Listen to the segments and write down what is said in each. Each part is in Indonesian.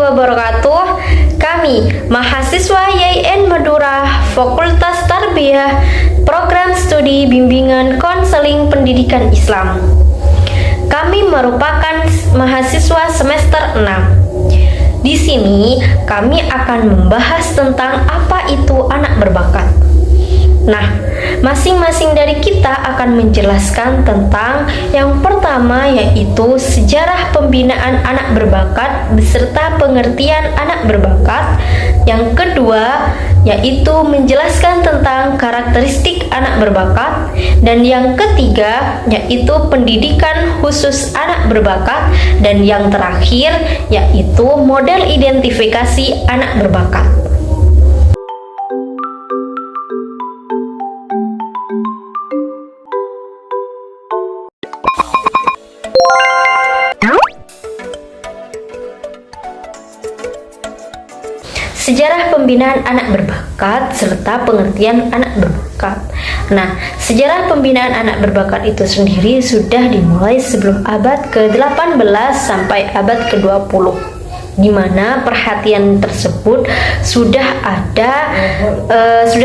wabarakatuh. Kami mahasiswa YIN Madura Fakultas Tarbiyah Program Studi Bimbingan Konseling Pendidikan Islam. Kami merupakan mahasiswa semester 6. Di sini kami akan membahas tentang apa itu anak berbakat. Nah, masing-masing dari kita akan menjelaskan tentang yang pertama, yaitu sejarah pembinaan anak berbakat beserta pengertian anak berbakat. Yang kedua, yaitu menjelaskan tentang karakteristik anak berbakat. Dan yang ketiga, yaitu pendidikan khusus anak berbakat. Dan yang terakhir, yaitu model identifikasi anak berbakat. Sejarah pembinaan anak berbakat serta pengertian anak berbakat. Nah, sejarah pembinaan anak berbakat itu sendiri sudah dimulai sebelum abad ke-18 sampai abad ke-20, di mana perhatian tersebut sudah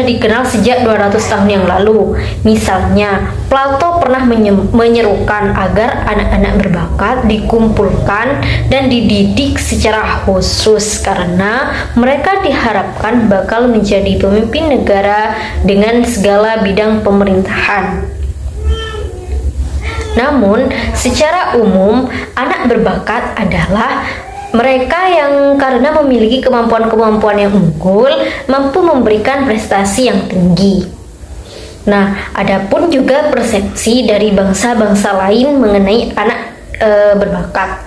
dikenal sejak 200 tahun yang lalu. Misalnya, Plato pernah menyerukan agar anak-anak berbakat dikumpulkan dan dididik secara khusus karena mereka diharapkan bakal menjadi pemimpin negara dengan segala bidang pemerintahan. Namun, secara umum, anak berbakat adalah mereka yang karena memiliki kemampuan-kemampuan yang unggul, mampu memberikan prestasi yang tinggi. Nah, adapun juga persepsi dari bangsa-bangsa lain mengenai anak berbakat.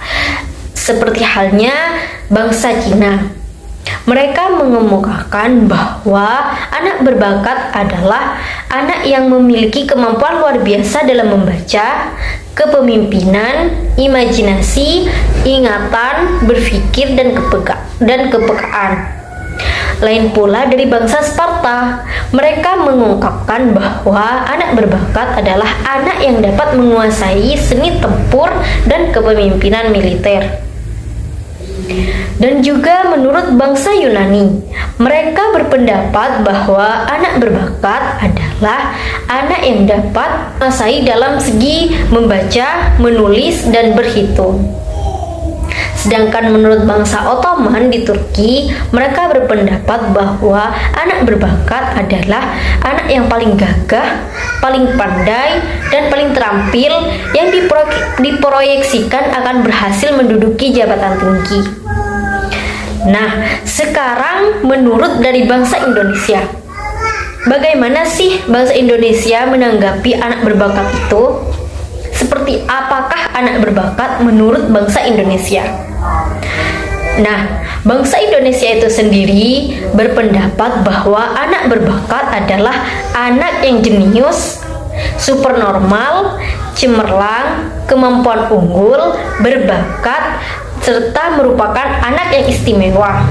Seperti halnya bangsa Cina. Mereka mengemukakan bahwa anak berbakat adalah anak yang memiliki kemampuan luar biasa dalam membaca, kepemimpinan, imajinasi, ingatan, berpikir, dan kepekaan. Lain pula dari bangsa Sparta, mereka mengungkapkan bahwa anak berbakat adalah anak yang dapat menguasai seni tempur dan kepemimpinan militer. Dan juga menurut bangsa Yunani, mereka berpendapat bahwa anak berbakat adalah anak yang dapat menguasai dalam segi membaca, menulis, dan berhitung. Sedangkan menurut bangsa Ottoman di Turki, mereka berpendapat bahwa anak berbakat adalah anak yang paling gagah, paling pandai, dan paling terampil yang diproyeksikan akan berhasil menduduki jabatan tinggi. Nah, sekarang menurut dari bangsa Indonesia, bagaimana sih bangsa Indonesia menanggapi anak berbakat itu? Seperti apakah anak berbakat menurut bangsa Indonesia? Nah, bangsa Indonesia itu sendiri berpendapat bahwa anak berbakat adalah anak yang jenius, supernormal, cemerlang, kemampuan unggul, berbakat, serta merupakan anak yang istimewa.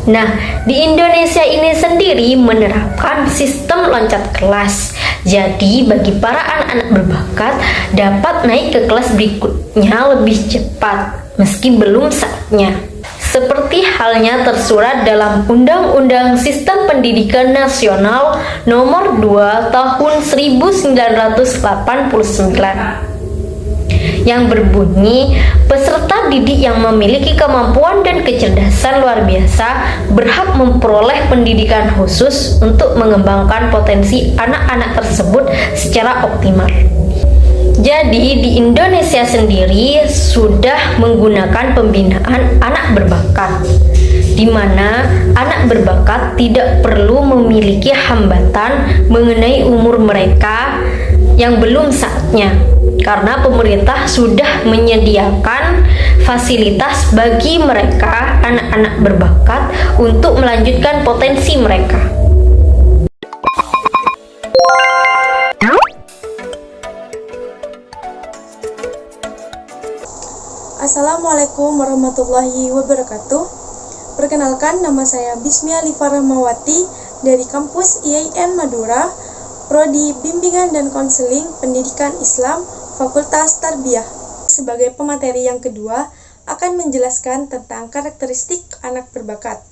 Nah, di Indonesia ini sendiri menerapkan sistem loncat kelas. Jadi, bagi para anak-anak berbakat dapat naik ke kelas berikutnya lebih cepat, meski belum saatnya. Seperti halnya tersurat dalam Undang-Undang Sistem Pendidikan Nasional Nomor 2 Tahun 1989. Yang berbunyi, peserta didik yang memiliki kemampuan dan kecerdasan luar biasa berhak memperoleh pendidikan khusus untuk mengembangkan potensi anak-anak tersebut secara optimal. Jadi di Indonesia sendiri sudah menggunakan pembinaan anak berbakat, di mana anak berbakat tidak perlu memiliki hambatan mengenai umur mereka yang belum saatnya, karena pemerintah sudah menyediakan fasilitas bagi mereka anak-anak berbakat untuk melanjutkan potensi mereka. Assalamualaikum warahmatullahi wabarakatuh. Perkenalkan, nama saya Bismia Liva Rahmawati dari kampus YIN Madura, Prodi Bimbingan dan Konseling Pendidikan Islam, Fakultas Tarbiyah. Sebagai pemateri yang kedua, akan menjelaskan tentang karakteristik anak berbakat.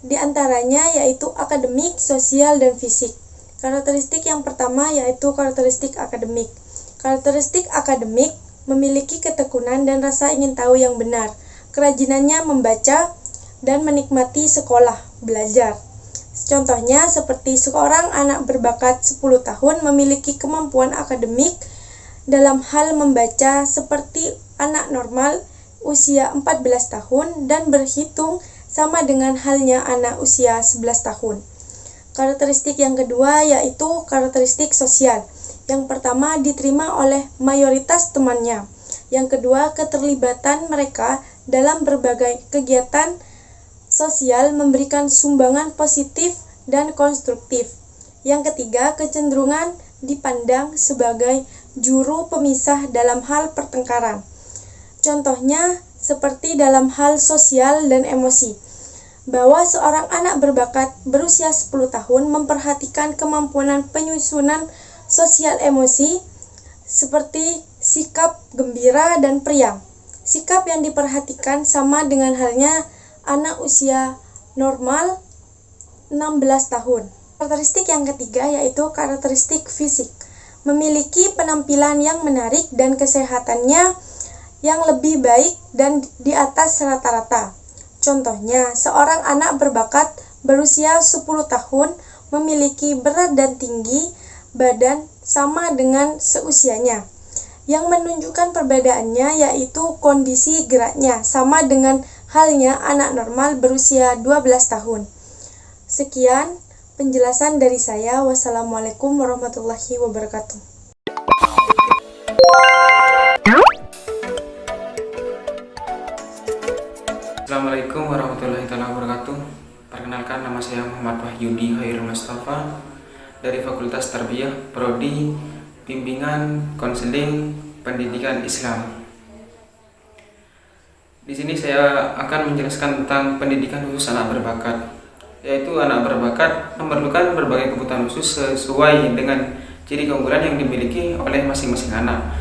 Di antaranya yaitu akademik, sosial, dan fisik. Karakteristik yang pertama yaitu karakteristik akademik. Karakteristik akademik memiliki ketekunan dan rasa ingin tahu yang benar. Kerajinannya membaca dan menikmati sekolah, belajar. Contohnya seperti seorang anak berbakat 10 tahun memiliki kemampuan akademik dalam hal membaca seperti anak normal usia 14 tahun dan berhitung sama dengan halnya anak usia 11 tahun. Karakteristik yang kedua yaitu karakteristik sosial. Yang pertama diterima oleh mayoritas temannya. Yang kedua keterlibatan mereka dalam berbagai kegiatan sosial memberikan sumbangan positif dan konstruktif. Yang ketiga, kecenderungan dipandang sebagai juru pemisah dalam hal pertengkaran. Contohnya seperti dalam hal sosial dan emosi, bahwa seorang anak berbakat berusia 10 tahun memperhatikan kemampuan penyusunan sosial emosi seperti sikap gembira dan periang. Sikap yang diperhatikan sama dengan halnya anak usia normal 16 tahun. Karakteristik yang ketiga yaitu karakteristik fisik. Memiliki penampilan yang menarik dan kesehatannya yang lebih baik dan di atas rata-rata. Contohnya, seorang anak berbakat berusia 10 tahun memiliki berat dan tinggi badan sama dengan seusianya. Yang menunjukkan perbedaannya yaitu kondisi geraknya sama dengan halnya anak normal berusia 12 tahun. Sekian penjelasan dari saya. Wassalamualaikum warahmatullahi wabarakatuh. Assalamualaikum warahmatullahi wabarakatuh. Perkenalkan, nama saya Muhammad Wahyudi Khairul Mustafa dari Fakultas Tarbiyah, Prodi Bimbingan Konseling Pendidikan Islam. Di sini saya akan menjelaskan tentang pendidikan khusus anak berbakat, yaitu anak berbakat memerlukan berbagai kebutuhan khusus sesuai dengan ciri keunggulan yang dimiliki oleh masing-masing anak.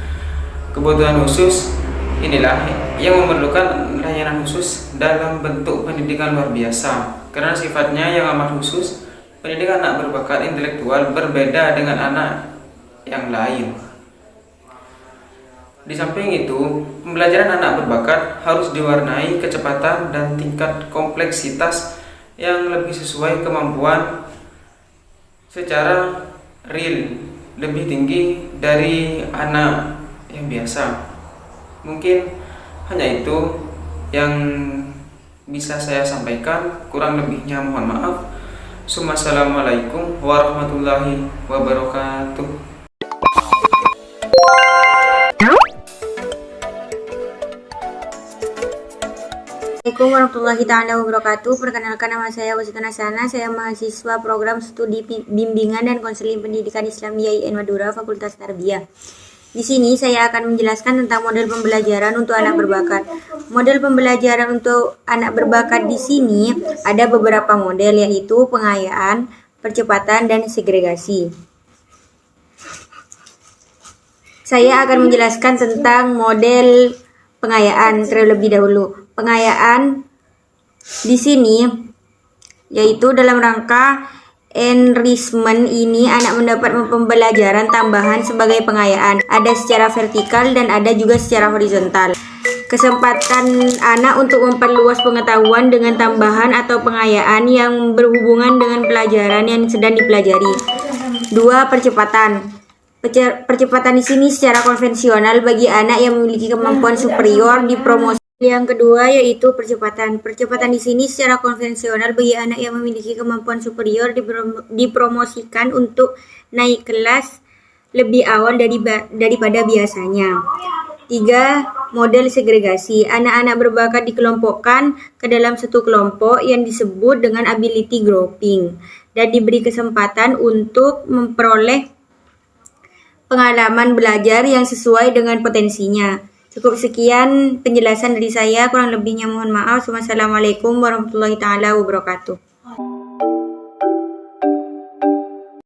Kebutuhan khusus inilah yang memerlukan layanan khusus dalam bentuk pendidikan luar biasa. Karena sifatnya yang amat khusus, pendidikan anak berbakat intelektual berbeda dengan anak yang lain. Di samping itu, pembelajaran anak berbakat harus diwarnai kecepatan dan tingkat kompleksitas yang lebih sesuai kemampuan secara real lebih tinggi dari anak yang biasa. Mungkin hanya itu yang bisa saya sampaikan, kurang lebihnya mohon maaf. Assalamualaikum warahmatullahi wabarakatuh. Assalamualaikum warahmatullahi ta'ala wabarakatuh. Perkenalkan, nama saya Wasitun Hasana. Saya mahasiswa program studi bimbingan dan konseling pendidikan Islam IAIN Madura, Fakultas Tarbiyah. Di sini saya akan menjelaskan tentang model pembelajaran untuk anak berbakat. Model pembelajaran untuk anak berbakat di sini ada beberapa model, yaitu pengayaan, percepatan, dan segregasi. Saya akan menjelaskan tentang model pengayaan terlebih dahulu. Pengayaan di sini yaitu dalam rangka enrichment ini anak mendapat pembelajaran tambahan sebagai pengayaan. Ada secara vertikal dan ada juga secara horizontal. Kesempatan anak untuk memperluas pengetahuan dengan tambahan atau pengayaan yang berhubungan dengan pelajaran yang sedang dipelajari. 2. Percepatan. Percepatan di sini secara konvensional bagi anak yang memiliki kemampuan superior dipromosi. Yang kedua yaitu percepatan. Percepatan di sini secara konvensional bagi anak yang memiliki kemampuan superior dipromosikan untuk naik kelas lebih awal daripada biasanya. 3. Model segregasi. Anak-anak berbakat dikelompokkan ke dalam satu kelompok yang disebut dengan ability grouping dan diberi kesempatan untuk memperoleh pengalaman belajar yang sesuai dengan potensinya. Cukup sekian penjelasan dari saya, kurang lebihnya mohon maaf. Wassalamualaikum warahmatullahi taala wabarakatuh.